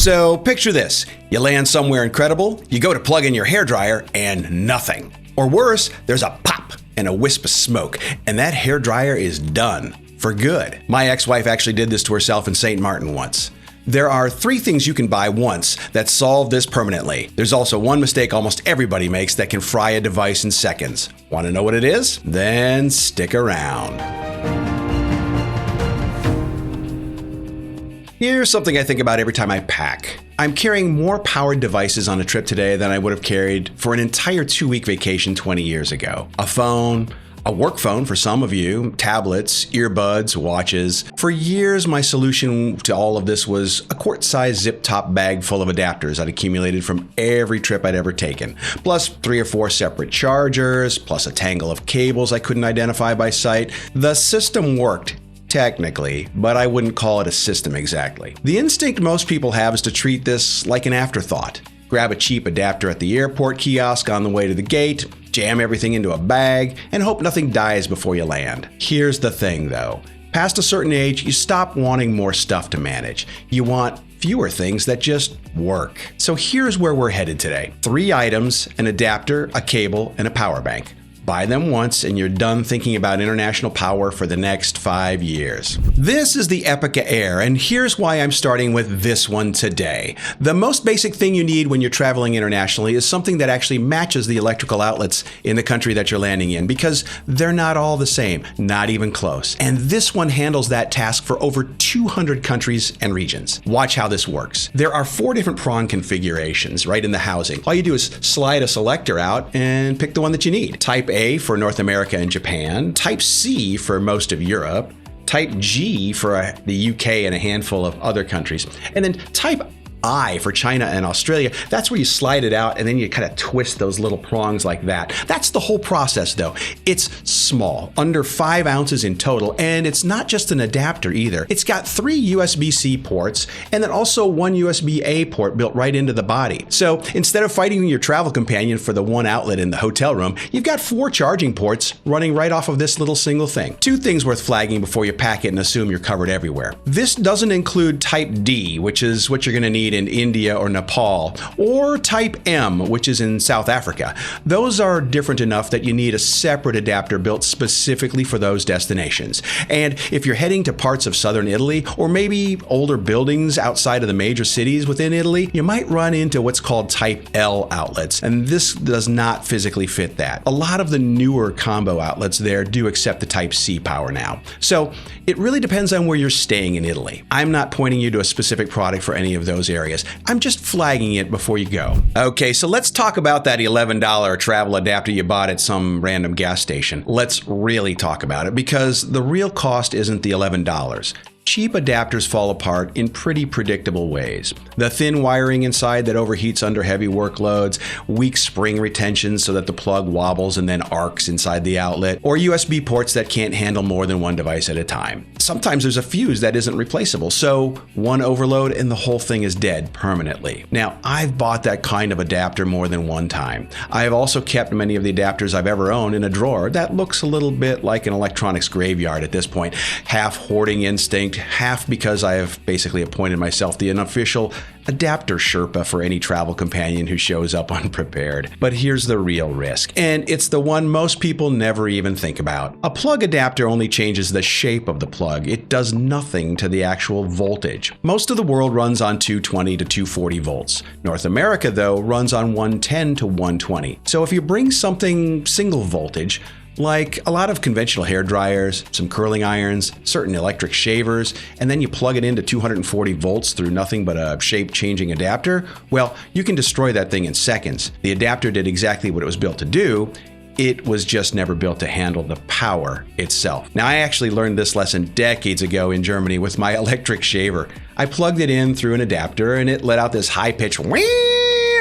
So picture this. You land somewhere incredible, you go to plug in your hairdryer, and nothing. Or worse, there's a pop and a wisp of smoke, and that hairdryer is done. For good. My ex-wife actually did this to herself in St. Martin once. There are 3 things you can buy once that solve this permanently. There's also one mistake almost everybody makes that can fry a device in seconds. Want to know what it is? Then stick around. Here's something I think about every time I pack. I'm carrying more powered devices on a trip today than I would have carried for an entire 2-week vacation 20 years ago. A phone, a work phone for some of you, tablets, earbuds, watches. For years, my solution to all of this was a quart-sized zip-top bag full of adapters I'd accumulated from every trip I'd ever taken, plus 3 or 4 separate chargers, plus a tangle of cables I couldn't identify by sight. The system worked. Technically, but I wouldn't call it a system exactly. The instinct most people have is to treat this like an afterthought. Grab a cheap adapter at the airport kiosk on the way to the gate, jam everything into a bag, and hope nothing dies before you land. Here's the thing though. Past a certain age, you stop wanting more stuff to manage. You want fewer things that just work. So here's where we're headed today. 3 items, an adapter, a cable, and a power bank. Buy them once and you're done thinking about international power for the next 5 years. This is the Epicka Air, and here's why I'm starting with this one today. The most basic thing you need when you're traveling internationally is something that actually matches the electrical outlets in the country that you're landing in, because they're not all the same, not even close. And this one handles that task for over 200 countries and regions. Watch how this works. There are 4 different prong configurations right in the housing. All you do is slide a selector out and pick the one that you need. Type A for North America and Japan, Type C for most of Europe, Type G for the UK and a handful of other countries, and then Type I for China and Australia. That's where you slide it out and then you kind of twist those little prongs like that. That's the whole process though. It's small, under 5 ounces in total, and it's not just an adapter either. It's got 3 USB-C ports and then also 1 USB-A port built right into the body. So instead of fighting your travel companion for the 1 outlet in the hotel room, you've got 4 charging ports running right off of this little single thing. 2 things worth flagging before you pack it and assume you're covered everywhere. This doesn't include Type D, which is what you're going to need in India or Nepal, or Type M, which is in South Africa. Those are different enough that you need a separate adapter built specifically for those destinations. And if you're heading to parts of southern Italy, or maybe older buildings outside of the major cities within Italy, you might run into what's called Type L outlets, and this does not physically fit that. A lot of the newer combo outlets there do accept the Type C power now. So it really depends on where you're staying in Italy. I'm not pointing you to a specific product for any of those areas. I'm just flagging it before you go. Okay, so let's talk about that $11 travel adapter you bought at some random gas station. Let's really talk about it, because the real cost isn't the $11. Cheap adapters fall apart in pretty predictable ways. The thin wiring inside that overheats under heavy workloads, weak spring retention so that the plug wobbles and then arcs inside the outlet, or USB ports that can't handle more than 1 device at a time. Sometimes there's a fuse that isn't replaceable, so 1 overload and the whole thing is dead permanently. Now, I've bought that kind of adapter more than 1 time. I have also kept many of the adapters I've ever owned in a drawer that looks a little bit like an electronics graveyard at this point. Half hoarding instinct, half because I have basically appointed myself the unofficial adapter Sherpa for any travel companion who shows up unprepared. But here's the real risk, and it's the one most people never even think about. A plug adapter only changes the shape of the plug. It does nothing to the actual voltage. Most of the world runs on 220 to 240 volts. North America, though, runs on 110 to 120. So if you bring something single voltage, like a lot of conventional hair dryers, some curling irons, certain electric shavers, and then you plug it into 240 volts through nothing but a shape-changing adapter, well, you can destroy that thing in seconds. The adapter did exactly what it was built to do. It was just never built to handle the power itself. Now, I actually learned this lesson decades ago in Germany with my electric shaver. I plugged it in through an adapter and it let out this high-pitched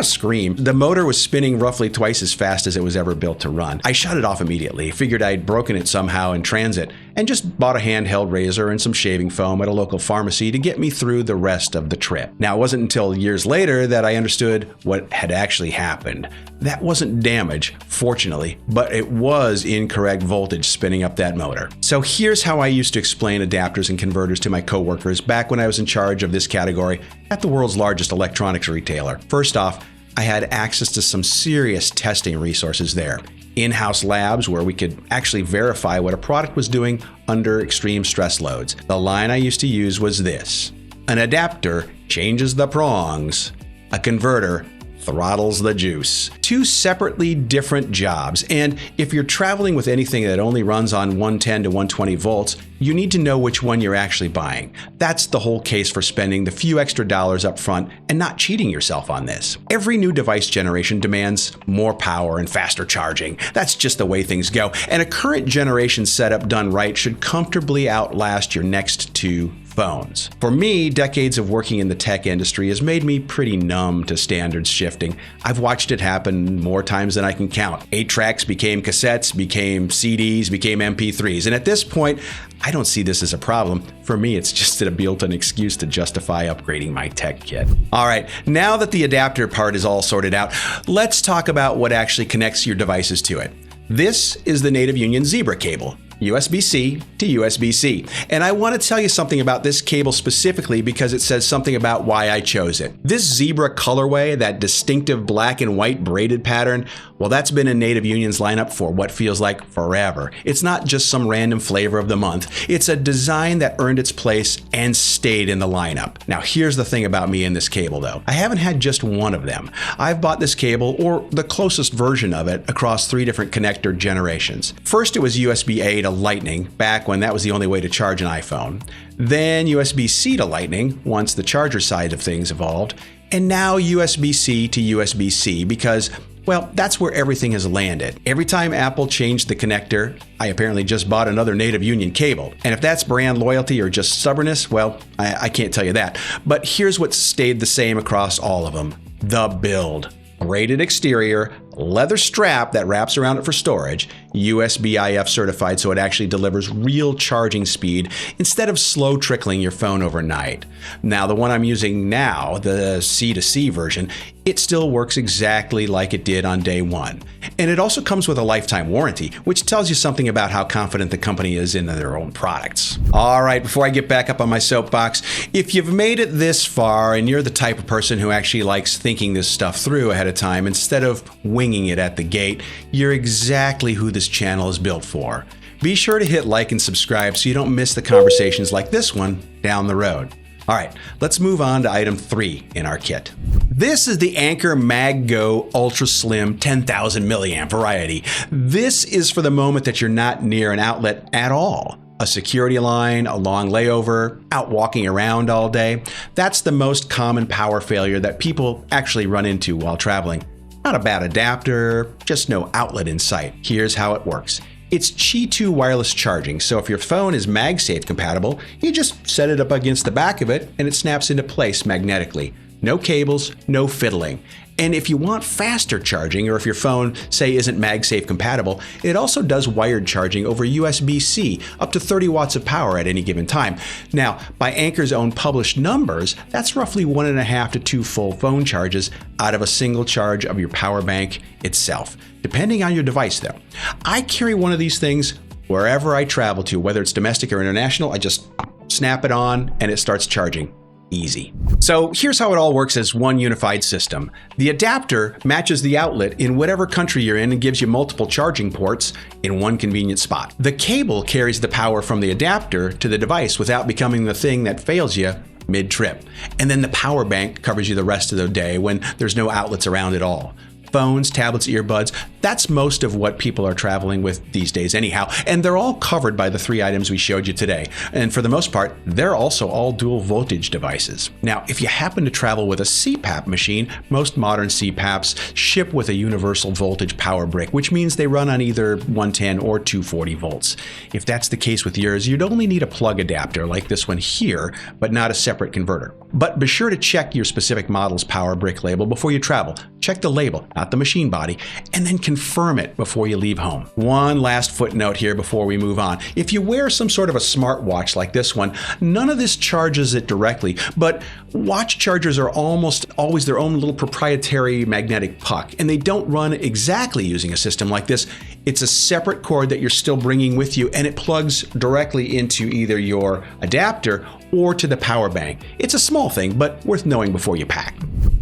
scream. The motor was spinning roughly twice as fast as it was ever built to run. I shut it off immediately, figured I'd broken it somehow in transit, and just bought a handheld razor and some shaving foam at a local pharmacy to get me through the rest of the trip. Now, it wasn't until years later that I understood what had actually happened. That wasn't damage, fortunately, but it was incorrect voltage spinning up that motor. So here's how I used to explain adapters and converters to my coworkers back when I was in charge of this category at the world's largest electronics retailer. First off, I had access to some serious testing resources there. In-house labs where we could actually verify what a product was doing under extreme stress loads. The line I used to use was this: an adapter changes the prongs, a converter throttles the juice. Two separately different jobs, and if you're traveling with anything that only runs on 110 to 120 volts, you need to know which one you're actually buying. That's the whole case for spending the few extra dollars up front and not cheating yourself on this. Every new device generation demands more power and faster charging. That's just the way things go, and a current generation setup done right should comfortably outlast your next two phones. For me, decades of working in the tech industry has made me pretty numb to standards shifting. I've watched it happen more times than I can count. 8-tracks became cassettes, became CDs, became MP3s, and at this point, I don't see this as a problem. For me, it's just a built-in excuse to justify upgrading my tech kit. All right, now that the adapter part is all sorted out, let's talk about what actually connects your devices to it. This is the Native Union Zebra cable. USB-C to USB-C. And I want to tell you something about this cable specifically because it says something about why I chose it. This zebra colorway, that distinctive black and white braided pattern, well, that's been in Native Union's lineup for what feels like forever. It's not just some random flavor of the month. It's a design that earned its place and stayed in the lineup. Now, here's the thing about me and this cable, though. I haven't had just one of them. I've bought this cable, or the closest version of it, across 3 different connector generations. First, it was USB-A to Lightning, back when that was the only way to charge an iPhone. Then USB-C to Lightning, once the charger side of things evolved. And now USB-C to USB-C because, well, that's where everything has landed. Every time Apple changed the connector, I apparently just bought another Native Union cable. And if that's brand loyalty or just stubbornness, well, I can't tell you that. But here's what stayed the same across all of them: the build. Braided exterior, leather strap that wraps around it for storage, USB-IF certified so it actually delivers real charging speed instead of slow trickling your phone overnight. Now, the one I'm using now, the C2C version, it still works exactly like it did on day one. And it also comes with a lifetime warranty, which tells you something about how confident the company is in their own products. All right, before I get back up on my soapbox, if you've made it this far and you're the type of person who actually likes thinking this stuff through ahead of time instead of winging it at the gate, you're exactly who this channel is built for. Be sure to hit like and subscribe so you don't miss the conversations like this one down the road. All right, let's move on to item 3 in our kit. This is the Anker MagGo Ultra Slim 10,000 milliamp variety. This is for the moment that you're not near an outlet at all. A security line, a long layover, out walking around all day. That's the most common power failure that people actually run into while traveling. Not a bad adapter, just no outlet in sight. Here's how it works. It's Qi 2 wireless charging, so if your phone is MagSafe compatible, you just set it up against the back of it and it snaps into place magnetically. No cables, no fiddling. And if you want faster charging, or if your phone, say, isn't MagSafe compatible, it also does wired charging over USB-C, up to 30 watts of power at any given time. Now, by Anker's own published numbers, that's roughly 1.5 to 2 full phone charges out of a single charge of your power bank itself, depending on your device, though. I carry one of these things wherever I travel to, whether it's domestic or international. I just snap it on and it starts charging. Easy. So here's how it all works as one unified system. The adapter matches the outlet in whatever country you're in and gives you multiple charging ports in one convenient spot. The cable carries the power from the adapter to the device without becoming the thing that fails you mid-trip. And then the power bank covers you the rest of the day when there's no outlets around at all. Phones, tablets, earbuds, that's most of what people are traveling with these days anyhow, and they're all covered by the 3 items we showed you today. And for the most part, they're also all dual voltage devices. Now, if you happen to travel with a CPAP machine, most modern CPAPs ship with a universal voltage power brick, which means they run on either 110 or 240 volts. If that's the case with yours, you'd only need a plug adapter like this one here, but not a separate converter. But be sure to check your specific model's power brick label before you travel. Check the label, not the machine body, and then confirm it before you leave home. One last footnote here before we move on. If you wear some sort of a smartwatch like this one, none of this charges it directly, but watch chargers are almost always their own little proprietary magnetic puck, and they don't run exactly using a system like this. It's a separate cord that you're still bringing with you, and it plugs directly into either your adapter or to the power bank. It's a small thing, but worth knowing before you pack.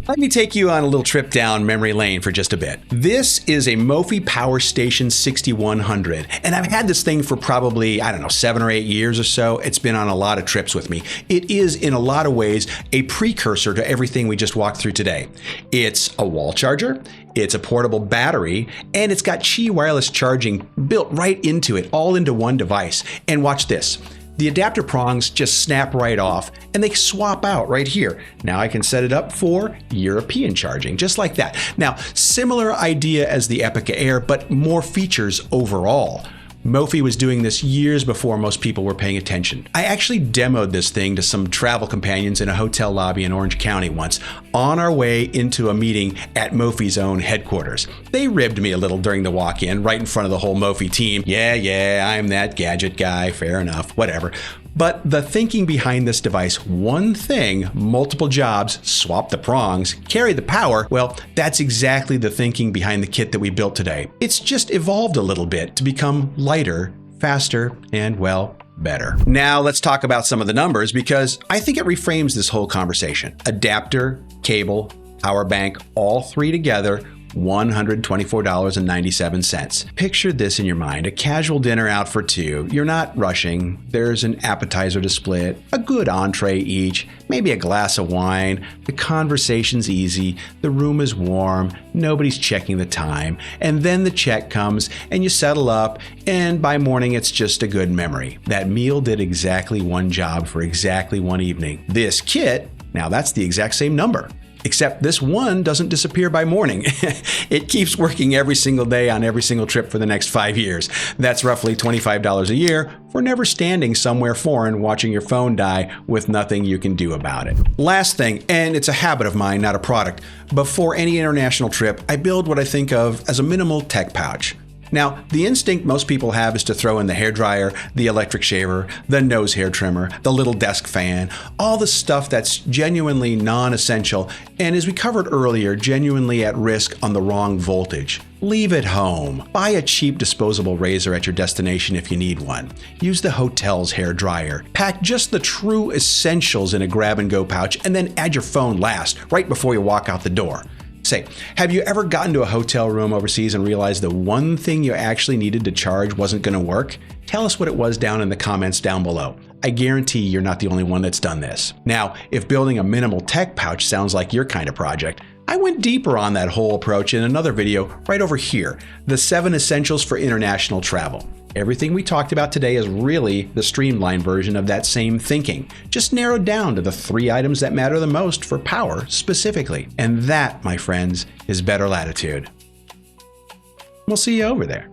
Let me take you on a little trip down memory lane for just a bit. This is a Mophie Power Station 6100, and I've had this thing for probably, 7 or 8 years or so. It's been on a lot of trips with me. It is, in a lot of ways, a precursor to everything we just walked through today. It's a wall charger, it's a portable battery, and it's got Qi wireless charging built right into it, all into one device. And watch this. The adapter prongs just snap right off and they swap out right here. Now I can set it up for European charging, just like that. Now, similar idea as the Epicka Air, but more features overall. Mophie was doing this years before most people were paying attention. I actually demoed this thing to some travel companions in a hotel lobby in Orange County once, on our way into a meeting at Mophie's own headquarters. They ribbed me a little during the walk-in, right in front of the whole Mophie team. Yeah, I'm that gadget guy, fair enough, whatever. But the thinking behind this device, one thing, multiple jobs, swap the prongs, carry the power, well, that's exactly the thinking behind the kit that we built today. It's just evolved a little bit to become lighter, faster, and, well, better. Now let's talk about some of the numbers because I think it reframes this whole conversation. Adapter, cable, power bank, all three together, $124.97. Picture this in your mind, a casual dinner out for two. You're not rushing. There's an appetizer to split, a good entree each, maybe a glass of wine. The conversation's easy, the room is warm, nobody's checking the time, and then the check comes and you settle up, and by morning it's just a good memory. That meal did exactly one job for exactly one evening. This kit, now that's the exact same number. Except this one doesn't disappear by morning. It keeps working every single day on every single trip for the next 5 years. That's roughly $25 a year for never standing somewhere foreign watching your phone die with nothing you can do about it. Last thing, and it's a habit of mine, not a product, before any international trip, I build what I think of as a minimal tech pouch. Now, the instinct most people have is to throw in the hairdryer, the electric shaver, the nose hair trimmer, the little desk fan, all the stuff that's genuinely non-essential and, as we covered earlier, genuinely at risk on the wrong voltage. Leave it home. Buy a cheap disposable razor at your destination if you need one. Use the hotel's hair dryer. Pack just the true essentials in a grab-and-go pouch and then add your phone last, right before you walk out the door. Say, have you ever gotten to a hotel room overseas and realized the one thing you actually needed to charge wasn't going to work? Tell us what it was down in the comments down below. I guarantee you're not the only one that's done this. Now, if building a minimal tech pouch sounds like your kind of project, I went deeper on that whole approach in another video right over here, the 7 essentials for international travel. Everything we talked about today is really the streamlined version of that same thinking, just narrowed down to the 3 items that matter the most for power specifically. And that, my friends, is better latitude. We'll see you over there.